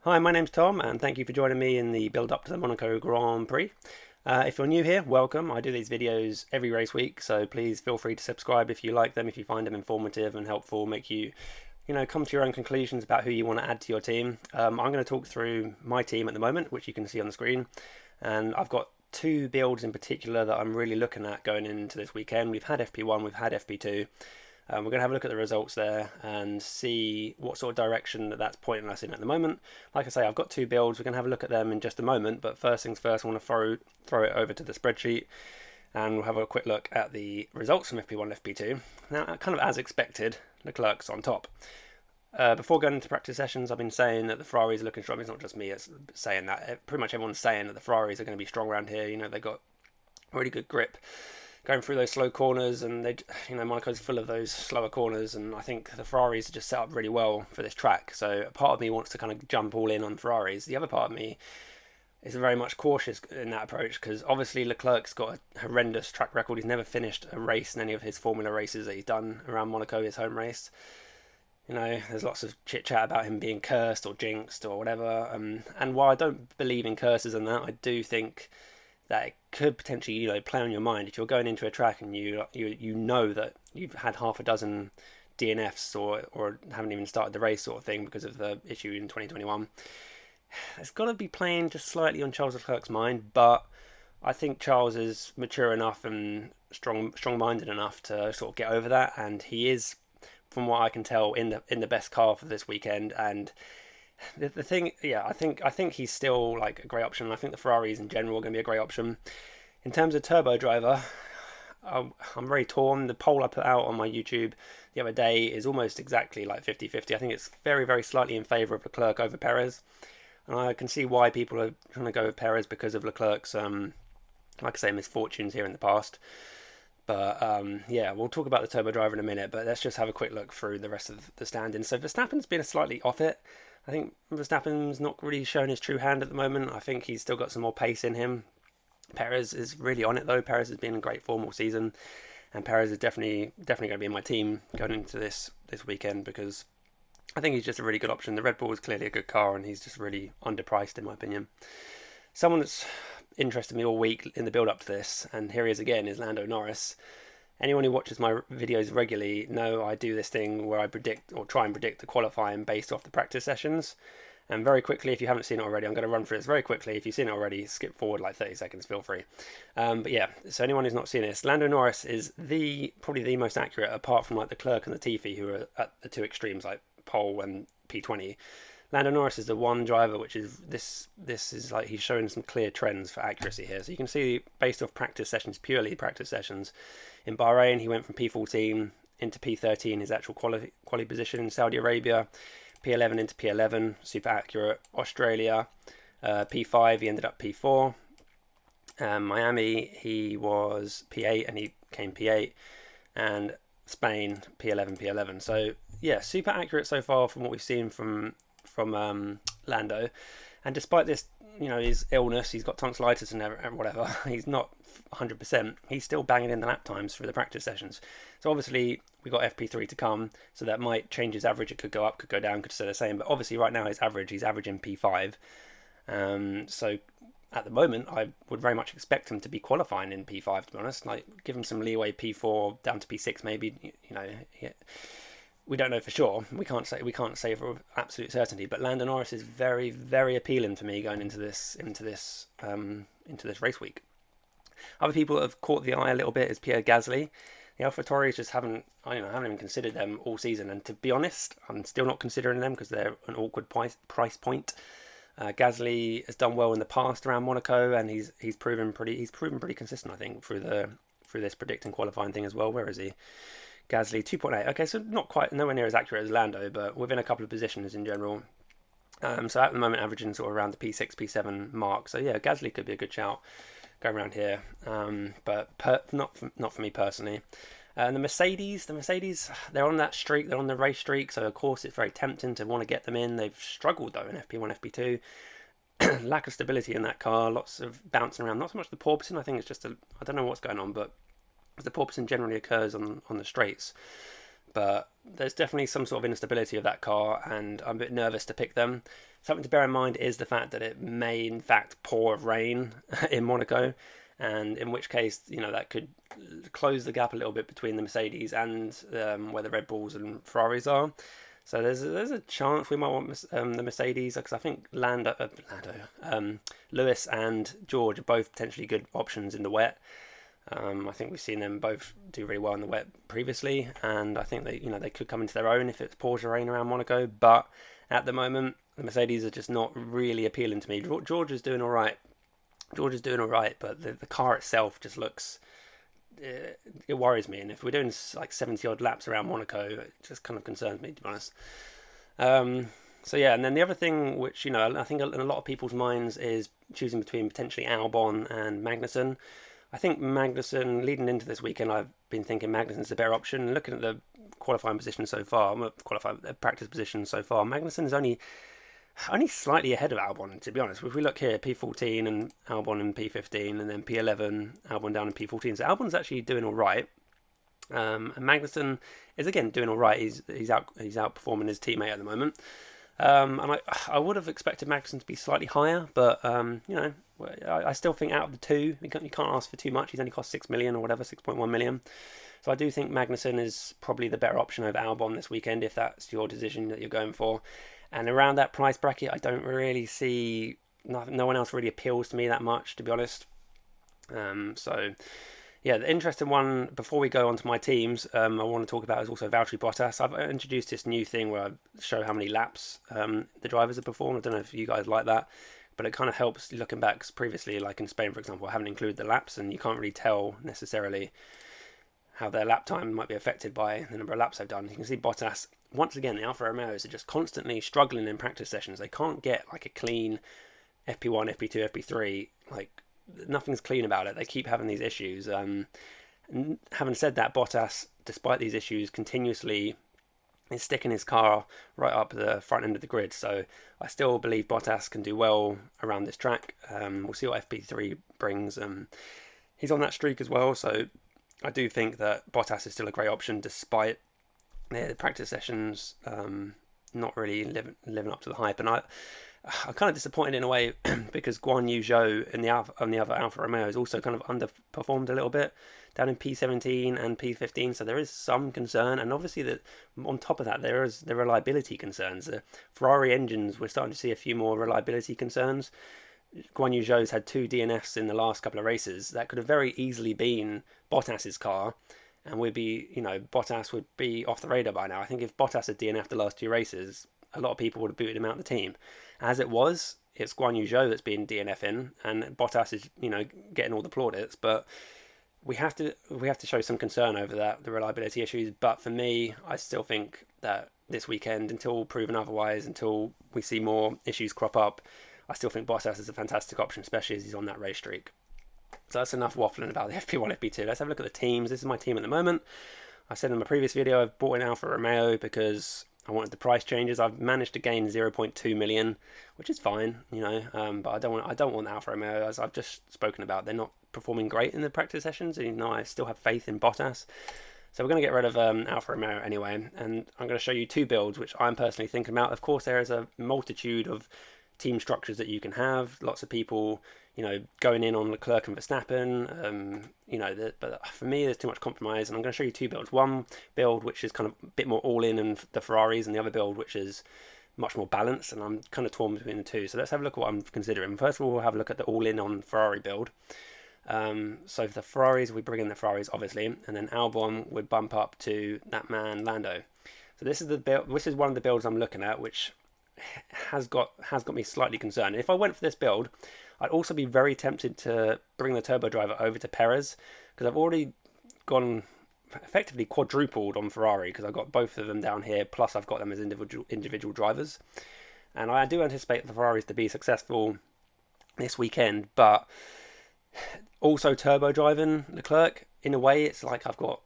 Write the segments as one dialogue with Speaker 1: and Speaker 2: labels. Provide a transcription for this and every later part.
Speaker 1: Hi, my name's Tom, and thank you for joining me in the build-up to the Monaco Grand Prix. If you're new here, welcome. I do these videos every race week, so please feel free to subscribe if you like them, if you find them informative and helpful, make you, come to your own conclusions about who you want to add to your team. I'm going to talk through my team at the moment, which you can see on the screen, and I've got two builds in particular that I'm really looking at going into this weekend. We've had FP1, we've had FP2. We're going to have a look at the results there and see what sort of direction that's pointing us in at the moment. Like I say, I've got two builds. We're going to have a look at them in just a moment. But first things first, I want to throw it over to the spreadsheet and we'll have a quick look at the results from FP1 and FP2. Now, kind of as expected, Leclerc's on top. Before going into practice sessions, I've been saying that the Ferraris are looking strong. It's not just me saying that. Pretty much everyone's saying that the Ferraris are going to be strong around here. They've got really good grip going through those slow corners, and Monaco's full of those slower corners, and I think the Ferraris are just set up really well for this track. So a part of me wants to kind of jump all in on Ferraris. The other part of me is very much cautious in that approach, because obviously Leclerc's got a horrendous track record. He's never finished a race in any of his Formula races that he's done around Monaco, his home race. There's lots of chit chat about him being cursed or jinxed or whatever. And while I don't believe in curses and that, I do think that it could potentially, play on your mind if you're going into a track and you know that you've had half a dozen DNFs or haven't even started the race sort of thing because of the issue in 2021. It's got to be playing just slightly on Charles Leclerc's mind, but I think Charles is mature enough and strong-minded enough to sort of get over that, and he is, from what I can tell, in the best car for this weekend. And the thing, I think he's still like a great option. I think the Ferraris in general are going to be a great option. In terms of turbo driver, I'm very torn. The poll I put out on my YouTube the other day is almost exactly like 50-50. I think it's very, very slightly in favour of Leclerc over Perez. And I can see why people are trying to go with Perez because of Leclerc's, like I say, misfortunes here in the past. But we'll talk about the turbo driver in a minute, but let's just have a quick look through the rest of the standings. So Verstappen's been slightly off it. I think Verstappen's not really showing his true hand at the moment. I think he's still got some more pace in him. Perez is really on it though. Perez has been in great form all season, and Perez is definitely going to be in my team going into this weekend because I think he's just a really good option. The Red Bull is clearly a good car, and he's just really underpriced in my opinion. Someone that's interested me all week in the build-up to this, and here he is again, is Lando Norris. Anyone who watches my videos regularly know I do this thing where I predict or try and predict the qualifying based off the practice sessions. And very quickly, if you haven't seen it already, I'm going to run through this very quickly. If you've seen it already, skip forward like 30 seconds, feel free. So anyone who's not seen this, Lando Norris is probably the most accurate, apart from like the Clerk and the Tiffy, who are at the two extremes, like pole and P20. Lando Norris is the one driver which is this is like he's showing some clear trends for accuracy here. So you can see based off practice sessions, purely practice sessions, in Bahrain he went from P14 into P13, his actual quali position. In Saudi Arabia, P11 into P11, super accurate. Australia, P5, he ended up P4. Miami, he was P8 and he came P8. And Spain, P11, P11. So yeah, super accurate so far from what we've seen from Lando. And despite this, his illness, he's got tonsillitis and whatever, he's not 100%. He's still banging in the lap times through the practice sessions. So obviously we got FP3 to come, so that might change his average. It could go up, could go down, could stay the same. But obviously right now he's averaging P5. So at the moment I would very much expect him to be qualifying in P5. To be honest, like give him some leeway, P4 down to P6 maybe. We don't know for sure. We can't say for absolute certainty. But Lando Norris is very, very appealing to me going into this race week. Other people that have caught the eye a little bit is Pierre Gasly. The AlphaTauris just haven't even considered them all season. And to be honest, I'm still not considering them because they're an awkward price point. Gasly has done well in the past around Monaco, and he's proven pretty consistent. I think through this predicting qualifying thing as well. Where is he? Gasly 2.8. Okay, so nowhere near as accurate as Lando, but within a couple of positions in general. So at the moment, averaging sort of around the P6, P7 mark. So yeah, Gasly could be a good shout going around here, but not for me personally. And the Mercedes, they're on that streak, they're on the race streak. So of course, it's very tempting to want to get them in. They've struggled though in FP1, FP2. Lack of stability in that car, lots of bouncing around. Not so much the porpoising. I think it's just I don't know what's going on, but the porpoising generally occurs on the straights. But there's definitely some sort of instability of that car, and I'm a bit nervous to pick them. Something to bear in mind is the fact that it may in fact pour rain in Monaco, and in which case, that could close the gap a little bit between the Mercedes and where the Red Bulls and Ferraris are. So there's a chance we might want the Mercedes, because I think Lewis and George are both potentially good options in the wet. I think we've seen them both do really well in the wet previously, and I think they could come into their own if it pours rain around Monaco. But at the moment, the Mercedes are just not really appealing to me. George is doing all right. But the car itself just looks. It worries me, and if we're doing like 70 odd laps around Monaco, it just kind of concerns me, to be honest. So yeah, and then the other thing which I think in a lot of people's minds is choosing between potentially Albon and Magnussen. I think Magnussen, leading into this weekend, I've been thinking Magnussen's the better option. Looking at the qualifying position so far, practice position so far, Magnussen is only slightly ahead of Albon, to be honest. If we look here, P14 and Albon in P15, and then P11, Albon down in P14. So Albon's actually doing all right. And Magnussen is again doing all right. He's outperforming his teammate at the moment. And I would have expected Magnussen to be slightly higher, but I still think out of the two, you can't ask for too much. He's only cost 6 million or whatever, 6.1 million. So I do think Magnussen is probably the better option over Albon this weekend, if that's your decision that you're going for. And around that price bracket, I don't really see, no one else really appeals to me that much, to be honest. So yeah, the interesting one, before we go on to my teams, I want to talk about is also Valtteri Bottas. I've introduced this new thing where I show how many laps the drivers have performed. I don't know if you guys like that, but it kind of helps looking back, 'cause previously, like in Spain, for example, I haven't included the laps, and you can't really tell necessarily how their lap time might be affected by the number of laps they've done. You can see Bottas, once again, the Alfa Romeos are just constantly struggling in practice sessions. They can't get like a clean FP1, FP2, FP3, like nothing's clean about it. They keep having these issues. And having said that, Bottas, despite these issues, continuously is sticking his car right up the front end of the grid. So I still believe Bottas can do well around this track. We'll see what FP3 brings. He's on that streak as well, so I do think that Bottas is still a great option, despite the practice sessions not really living up to the hype. And I'm kind of disappointed in a way because Guan Yu Zhou on the other Alfa Romeo has also kind of underperformed a little bit down in P17 and P15. So there is some concern, and obviously that on top of that there is the reliability concerns. The Ferrari engines, we're starting to see a few more reliability concerns. Guan Yu Zhou's had 2 DNFs in the last couple of races. That could have very easily been Bottas's car, and Bottas would be off the radar by now. I think if Bottas had DNF'd the last 2 races, a lot of people would have booted him out of the team. As it was, it's Guan Yu Zhou that's been DNFing, and Bottas is, getting all the plaudits. But we have to show some concern over the reliability issues. But for me, I still think that this weekend, until proven otherwise, until we see more issues crop up, I still think Bottas is a fantastic option, especially as he's on that race streak. So that's enough waffling about the FP1, FP2. Let's have a look at the teams. This is my team at the moment. I said in my previous video, I've bought an Alfa Romeo because I wanted the price changes. I've managed to gain 0.2 million, which is fine, but I don't want Alfa Romeo, as I've just spoken about. They're not performing great in the practice sessions, and I still have faith in Bottas. So we're going to get rid of Alfa Romeo anyway, and I'm going to show you 2 builds, which I'm personally thinking about. Of course, there is a multitude of team structures that you can have. Lots of people, going in on Leclerc and Verstappen. But for me, there's too much compromise, and I'm going to show you 2 builds. One build which is kind of a bit more all-in and the Ferraris, and the other build which is much more balanced, and I'm kind of torn between the two. So let's have a look at what I'm considering. First of all, we'll have a look at the all-in on Ferrari build. So for the Ferraris, we bring in the Ferraris, obviously, and then Albon would bump up to that man Lando. So this is the build. This is one of the builds I'm looking at, which has got me slightly concerned. If I went for this build, I'd also be very tempted to bring the turbo driver over to Perez, because I've already gone effectively quadrupled on Ferrari, because I've got both of them down here, plus I've got them as individual drivers. And I do anticipate the Ferraris to be successful this weekend, but also turbo driving Leclerc, in a way, it's like I've got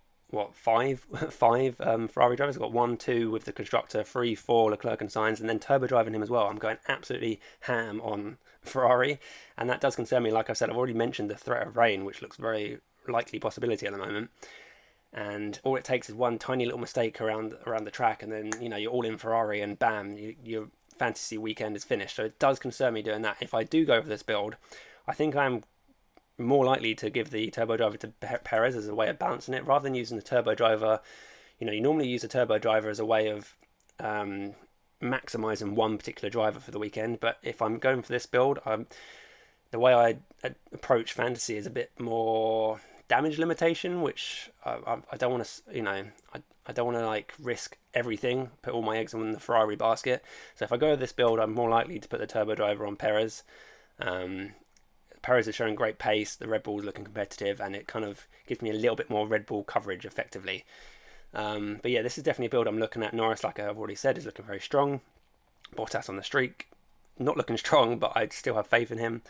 Speaker 1: five Ferrari drivers. I've got 1, 2 with the constructor, 3, 4 Leclerc and Sainz, and then turbo driving him as well. I'm going absolutely ham on Ferrari, and that does concern me. Like I said, I've already mentioned the threat of rain, which looks very likely possibility at the moment. And all it takes is one tiny little mistake around the track, and then you're all in Ferrari, and bam, you're fantasy weekend is finished. So it does concern me doing that. If I do go for this build, I think I'm more likely to give the turbo driver to Perez as a way of balancing it, rather than using the turbo driver. You know, you normally use a turbo driver as a way of maximizing one particular driver for the weekend, but if I'm going for this build, the way I approach fantasy is a bit more damage limitation, which I don't want to, you know, I don't want to like risk everything, put all my eggs in the Ferrari basket. So if I go with this build, I'm more likely to put the turbo driver on Perez. Perez is showing great pace, the Red Bull's looking competitive, and it kind of gives me a little bit more Red Bull coverage effectively. But yeah, this is definitely a build I'm looking at. Norris, like I've already said, is looking very strong. Bottas on the streak, not looking strong, but I still have faith in him.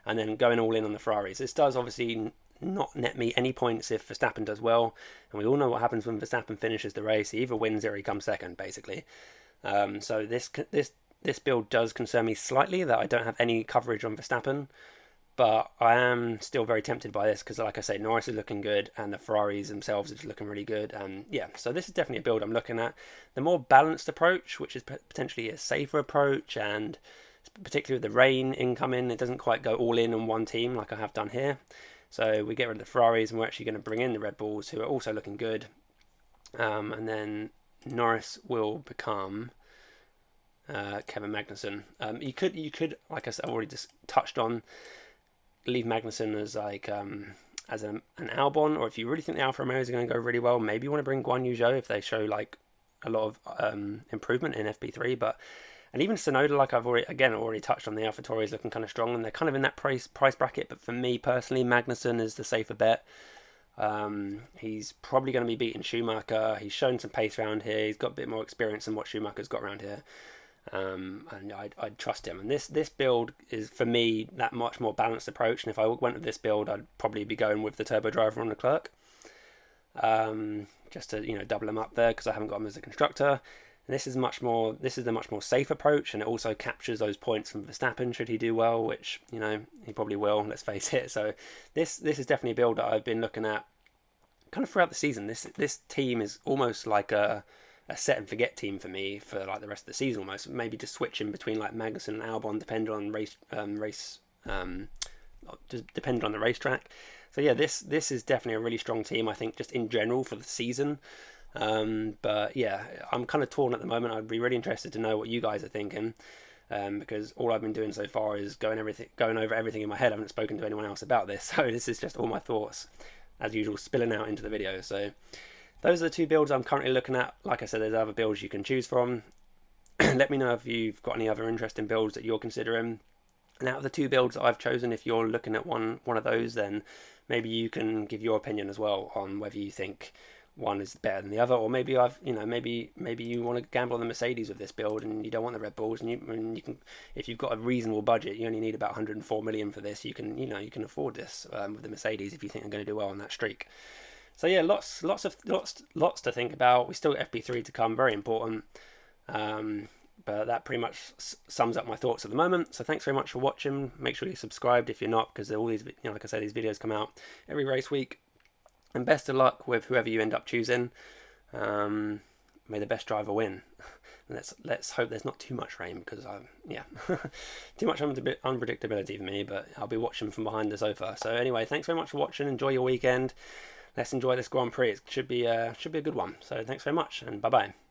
Speaker 1: And then going all in on the Ferraris. This does obviously not net me any points if Verstappen does well. And we all know what happens when Verstappen finishes the race. He either wins or he comes second, basically. So this build does concern me slightly, that I don't have any coverage on Verstappen. But I am still very tempted by this because, like I say, Norris is looking good and the Ferraris themselves are looking really good. And yeah, so this is definitely a build I'm looking at. The more balanced approach, which is potentially a safer approach, and particularly with the rain incoming, it doesn't quite go all in on one team like I have done here. So we get rid of the Ferraris and we're actually going to bring in the Red Bulls, who are also looking good. And then Norris will become Kevin Magnussen. You could, like I said, I've already just touched on, leave Magnussen as like as an Albon, or if you really think the Alfa Romeo is going to go really well, maybe you want to bring Guan Yu Zhou if they show like a lot of improvement in FP3. And even Tsunoda, like I've already touched on, the AlphaTauri is looking kind of strong, and they're kind of in that price bracket. But for me personally, Magnussen is the safer bet. He's probably going to be beating Schumacher. He's shown some pace around here. He's got a bit more experience than what Schumacher's got around here. And I'd trust him. And this build is, for me, that much more balanced approach. And if I went with this build, I'd probably be going with the turbo driver on Leclerc, just to double him up there, because I haven't got him as a constructor. And this is the much more safe approach, and it also captures those points from Verstappen should he do well, which he probably will. Let's face it. So this is definitely a build that I've been looking at kind of throughout the season. This team is almost like a set and forget team for me for like the rest of the season almost. Maybe just switching between like Magnussen and Albon depending on the racetrack. So yeah, this is definitely a really strong team, I think, just in general for the season. But yeah, I'm kind of torn at the moment. I'd be really interested to know what you guys are thinking, because all I've been doing so far is going over everything in my head. I haven't spoken to anyone else about this, so this is just all my thoughts, as usual, spilling out into the video. So those are the two builds I'm currently looking at. Like I said, there's other builds you can choose from. Let me know if you've got any other interesting builds that you're considering. And out of the two builds that I've chosen, if you're looking at one of those, then maybe you can give your opinion as well on whether you think one is better than the other, or maybe maybe you want to gamble on the Mercedes with this build and you don't want the Red Bulls, and you can, if you've got a reasonable budget, you only need about 104 million for this. You can afford this with the Mercedes if you think they're going to do well on that streak. So yeah, lots to think about. We still got FP3 to come, very important. But that pretty much sums up my thoughts at the moment. So thanks very much for watching. Make sure you're subscribed if you're not, because all these, like I said, these videos come out every race week. And best of luck with whoever you end up choosing. May the best driver win. Let's hope there's not too much rain, because too much unpredictability for me. But I'll be watching from behind the sofa. So anyway, thanks very much for watching. Enjoy your weekend. Let's enjoy this Grand Prix. It should be a good one. So thanks very much, and bye bye.